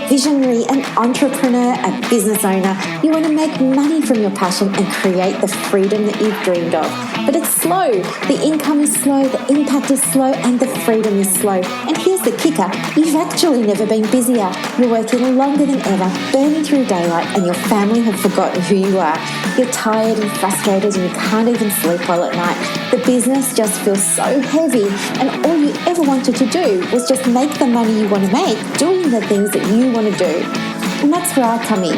visionary, an entrepreneur, a business owner. You want to make money from your passion and create the freedom that you've dreamed of. But it's slow. The income is slow, the impact is slow, and the freedom is slow. And here's the kicker. You've actually never been busier. You're working longer than ever, burning through daylight, and your family have forgotten who you are. You're tired and frustrated and you can't even sleep well at night. The business just feels so heavy, and all you ever wanted to do was just make the money you want to make doing the things that you want to do. And that's where I come in.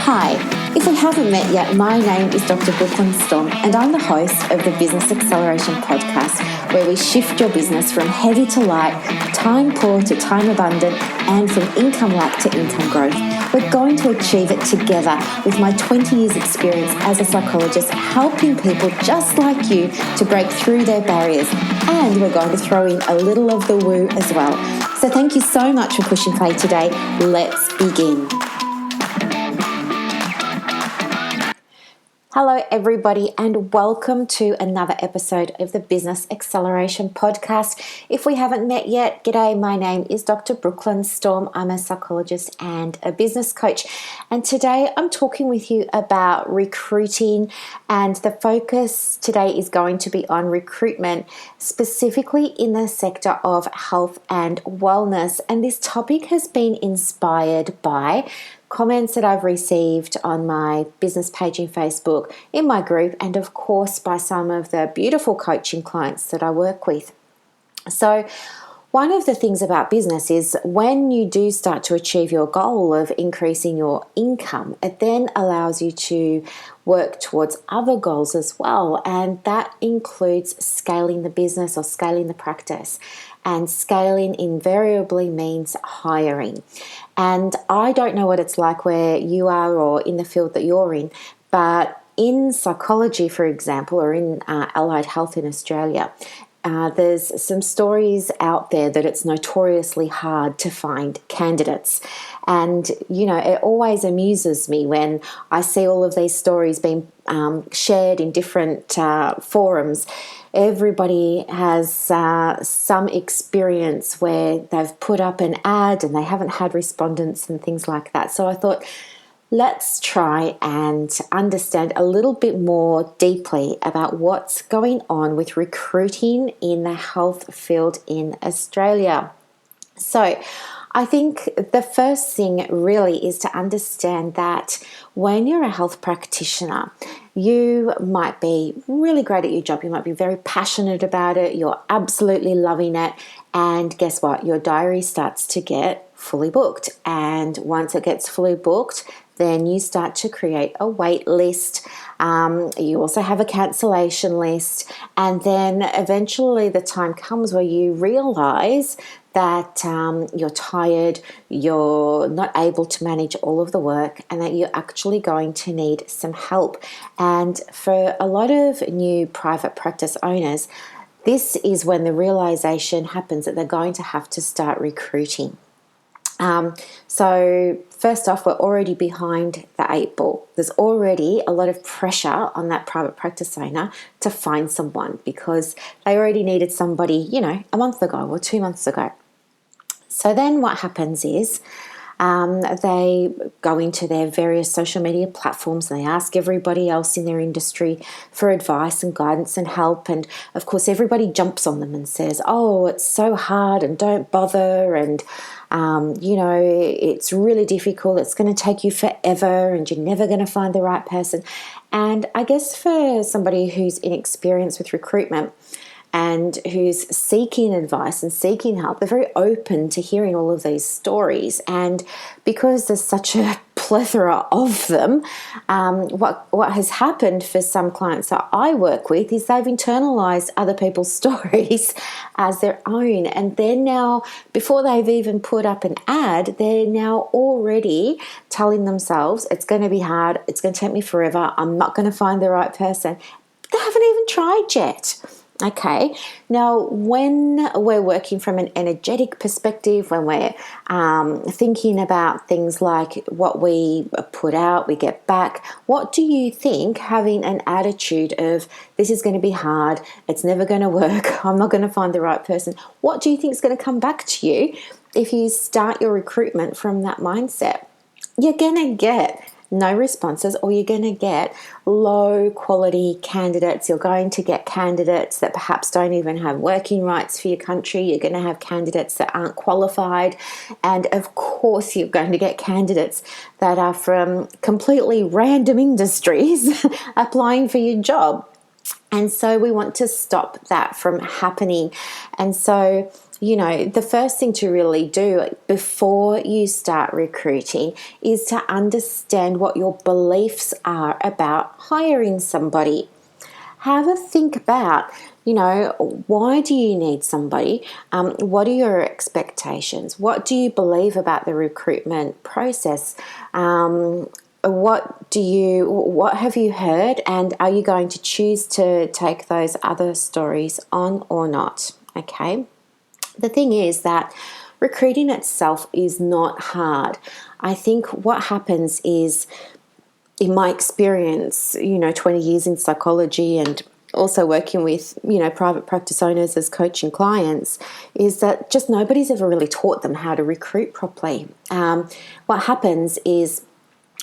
Hi, if we haven't met yet, my name is Dr. Storme, and I'm the host of the Business Acceleration Podcast, where we shift your business from heavy to light, time poor to time abundant, and from income lack to income growth. We're going to achieve it together with my 20 years experience as a psychologist, helping people just like you to break through their barriers. And we're going to throw in a little of the woo as well. So thank you so much for pushing play today. Let's begin. Hello, everybody, and welcome to another episode of the Business Acceleration Podcast. If we haven't met yet, g'day, my name is Dr. Storme. I'm a psychologist and a business coach. And today I'm talking with you about recruiting, and the focus today is going to be on recruitment, specifically in the sector of health and wellness. And this topic has been inspired by comments that I've received on my business page in Facebook, in my group, and of course by some of the beautiful coaching clients that I work with. So one of the things about business is when you do start to achieve your goal of increasing your income, it then allows you to work towards other goals as well. And that includes scaling the business or scaling the practice. And scaling invariably means hiring. And I don't know what it's like where you are or in the field that you're in, but in psychology, for example, or in allied health in Australia, there's some stories out there that it's notoriously hard to find candidates. And, you know, it always amuses me when I see all of these stories being shared in different forums. Everybody has some experience where they've put up an ad and they haven't had respondents and things like that. So I thought, let's try and understand a little bit more deeply about what's going on with recruiting in the health field in Australia. So I think the first thing really is to understand that when you're a health practitioner, you might be really great at your job. You might be very passionate about it. You're absolutely loving it. And guess what? Your diary starts to get fully booked. And once it gets fully booked, then you start to create a wait list. You also have a cancellation list. And then eventually the time comes where you realize that you're tired, you're not able to manage all of the work, and that you're actually going to need some help. And for a lot of new private practice owners, this is when the realization happens that they're going to have to start recruiting. So first off, we're already behind the 8 ball. There's already a lot of pressure on that private practice owner to find someone because they already needed somebody, you know, a month ago or 2 months ago. So then what happens is they go into their various social media platforms and they ask everybody else in their industry for advice and guidance and help. And of course, everybody jumps on them and says, oh, it's so hard and don't bother. And, you know, it's really difficult. It's going to take you forever and you're never going to find the right person. And I guess for somebody who's inexperienced with recruitment, and who's seeking advice and seeking help, they're very open to hearing all of these stories. And because there's such a plethora of them, what has happened for some clients that I work with is they've internalized other people's stories as their own. And they're now, before they've even put up an ad, they're now already telling themselves, it's going to be hard, it's going to take me forever, I'm not going to find the right person. They haven't even tried yet. Okay, now when we're working from an energetic perspective, when we're thinking about things like what we put out, we get back, what do you think having an attitude of this is going to be hard, it's never going to work, I'm not going to find the right person, what do you think is going to come back to you if you start your recruitment from that mindset, you're going to get no responses, or you're going to get low quality candidates. You're going to get candidates that perhaps don't even have working rights for your country. You're going to have candidates that aren't qualified. And of course, you're going to get candidates that are from completely random industries applying for your job. And so we want to stop that from happening. And so, the first thing to really do before you start recruiting is to understand what your beliefs are about hiring somebody. Have a think about, why do you need somebody? What are your expectations? What do you believe about the recruitment process? What have you heard, and are you going to choose to take those other stories on or not? Okay. The thing is that recruiting itself is not hard. I think what happens is, in my experience, 20 years in psychology and also working with, private practice owners as coaching clients, is that just nobody's ever really taught them how to recruit properly. What happens is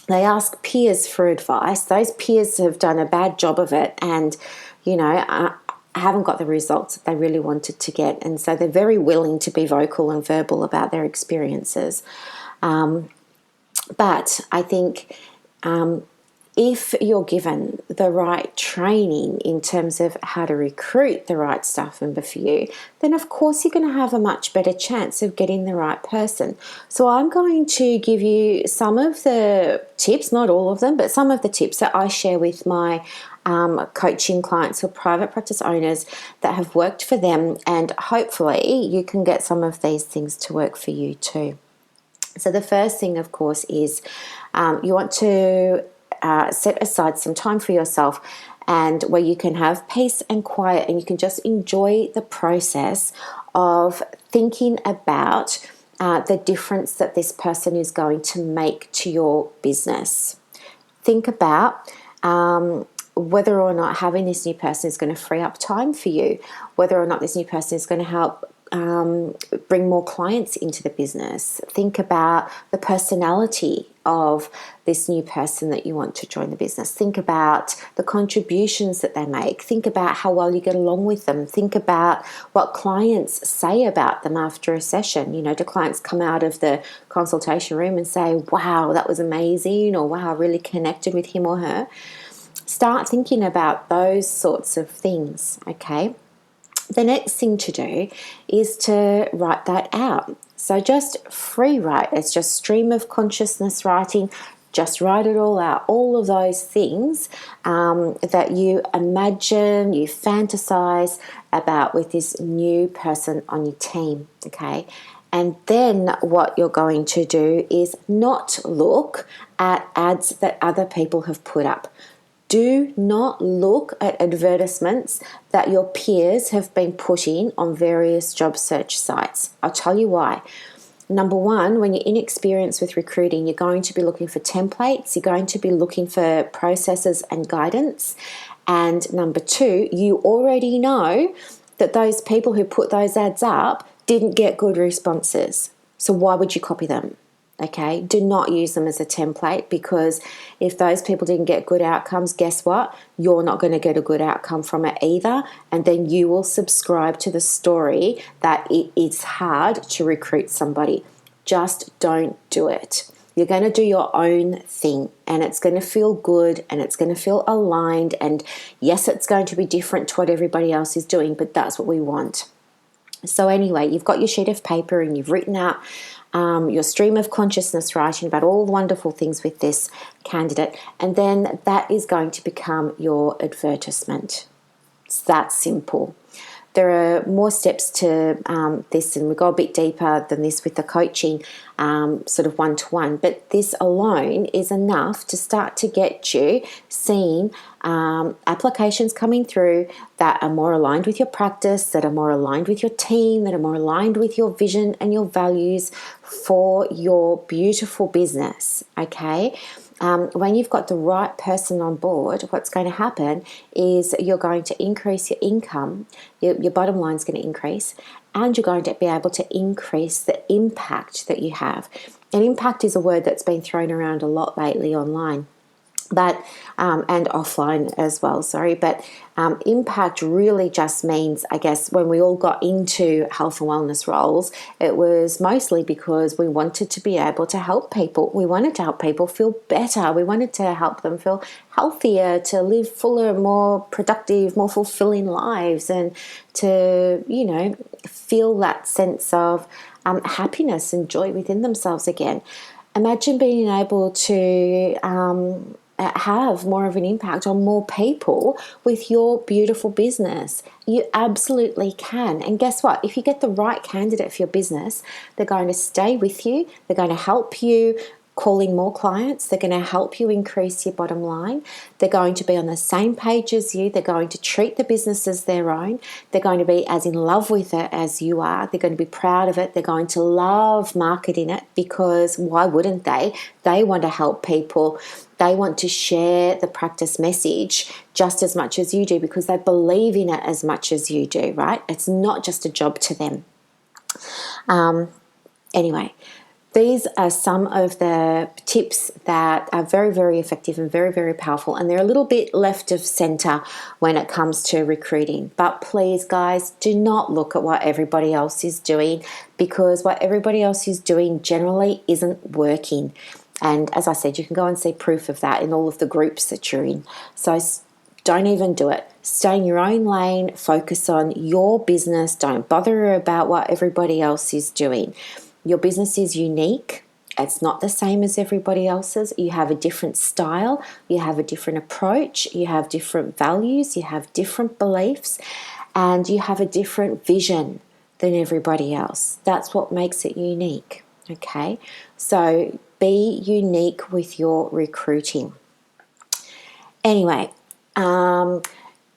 they ask peers for advice. Those peers have done a bad job of it, and, haven't got the results that they really wanted to get. And so they're very willing to be vocal and verbal about their experiences. But I think if you're given the right training in terms of how to recruit the right staff member for you, then of course you're going to have a much better chance of getting the right person. So I'm going to give you some of the tips, not all of them, but some of the tips that I share with my coaching clients or private practice owners that have worked for them, and hopefully you can get some of these things to work for you too. So the first thing, of course, is you want to set aside some time for yourself, and where you can have peace and quiet, and you can just enjoy the process of thinking about the difference that this person is going to make to your business. Think about whether or not having this new person is going to free up time for you, whether or not this new person is going to help bring more clients into the business. Think about the personality of this new person that you want to join the business. Think about the contributions that they make. Think about how well you get along with them. Think about what clients say about them after a session. Do clients come out of the consultation room and say, wow, that was amazing, or wow, I really connected with him or her? Start thinking about those sorts of things, okay? The next thing to do is to write that out. So just free write. It's just stream of consciousness writing. Just write it all out. All of those things that you imagine, you fantasize about with this new person on your team, okay? And then what you're going to do is not look at ads that other people have put up. Do not look at advertisements that your peers have been putting on various job search sites. I'll tell you why. Number one, when you're inexperienced with recruiting, you're going to be looking for templates. You're going to be looking for processes and guidance. And number two, you already know that those people who put those ads up didn't get good responses. So why would you copy them? Okay, do not use them as a template, because if those people didn't get good outcomes, guess what? You're not going to get a good outcome from it either. And then you will subscribe to the story that it is hard to recruit somebody. Just don't do it. You're going to do your own thing, and it's going to feel good, and it's going to feel aligned. And yes, it's going to be different to what everybody else is doing, but that's what we want. So anyway, you've got your sheet of paper and you've written out your stream of consciousness writing about all the wonderful things with this candidate, and then that is going to become your advertisement. It's that simple. There are more steps to this, and we go a bit deeper than this with the coaching, sort of one-to-one, but this alone is enough to start to get you seeing applications coming through that are more aligned with your practice, that are more aligned with your team, that are more aligned with your vision and your values for your beautiful business, okay? When you've got the right person on board, what's going to happen is you're going to increase your income, your bottom line is going to increase, and you're going to be able to increase the impact that you have. And impact is a word that's been thrown around a lot lately online, but and offline as well, but impact really just means, I guess, when we all got into health and wellness roles, it was mostly because we wanted to be able to help people. We wanted to help people feel better. We wanted to help them feel healthier, to live fuller, more productive, more fulfilling lives, and to, feel that sense of happiness and joy within themselves again. Imagine being able to have more of an impact on more people with your beautiful business. You absolutely can. And guess what? If you get the right candidate for your business, they're going to stay with you. They're going to help you call in more clients. They're going to help you increase your bottom line. They're going to be on the same page as you. They're going to treat the business as their own. They're going to be as in love with it as you are. They're going to be proud of it. They're going to love marketing it, because why wouldn't they? They want to help people. They want to share the practice message just as much as you do, because they believe in it as much as you do, right? It's not just a job to them. Anyway, these are some of the tips that are very, very effective and very, very powerful. And they're a little bit left of center when it comes to recruiting. But please, guys, do not look at what everybody else is doing, because what everybody else is doing generally isn't working. And as I said, you can go and see proof of that in all of the groups that you're in. So don't even do it. Stay in your own lane. Focus on your business. Don't bother about what everybody else is doing. Your business is unique. It's not the same as everybody else's. You have a different style. You have a different approach. You have different values. You have different beliefs. And you have a different vision than everybody else. That's what makes it unique. Okay? So be unique with your recruiting. Anyway,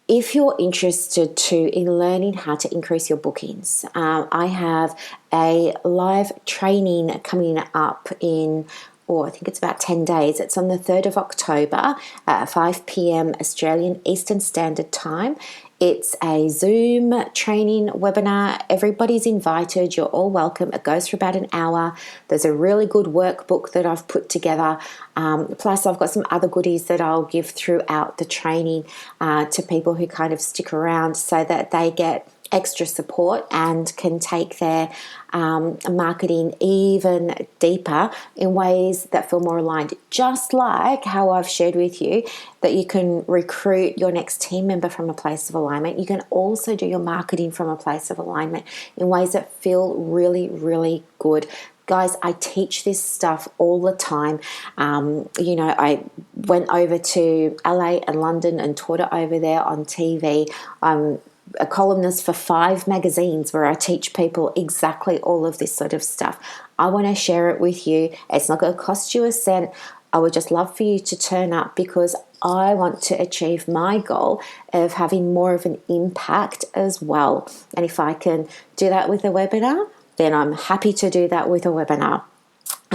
if you're interested in learning how to increase your bookings, I have a live training coming up in, I think it's about 10 days. It's on the 3rd of October at 5 p.m. Australian Eastern Standard Time. It's a Zoom training webinar. Everybody's invited. You're all welcome. It goes for about an hour. There's a really good workbook that I've put together. Plus, I've got some other goodies that I'll give throughout the training to people who kind of stick around, so that they get extra support and can take their marketing even deeper in ways that feel more aligned. Just like how I've shared with you that you can recruit your next team member from a place of alignment, you can also do your marketing from a place of alignment in ways that feel really, really good. Guys, I teach this stuff all the time. I went over to LA and London and taught it over there on TV. I'm a columnist for 5 magazines where I teach people exactly all of this sort of stuff. I want to share it with you. It's not going to cost you a cent. I would just love for you to turn up, because I want to achieve my goal of having more of an impact as well. And if I can do that with a webinar, then I'm happy to do that with a webinar.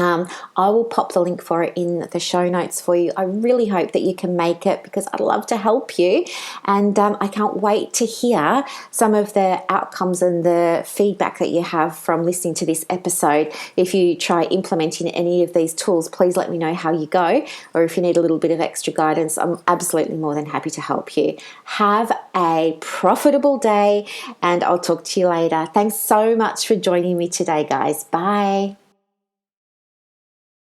I will pop the link for it in the show notes for you. I really hope that you can make it, because I'd love to help you. And I can't wait to hear some of the outcomes and the feedback that you have from listening to this episode. If you try implementing any of these tools, please let me know how you go. Or if you need a little bit of extra guidance, I'm absolutely more than happy to help you. Have a profitable day, and I'll talk to you later. Thanks so much for joining me today, guys. Bye.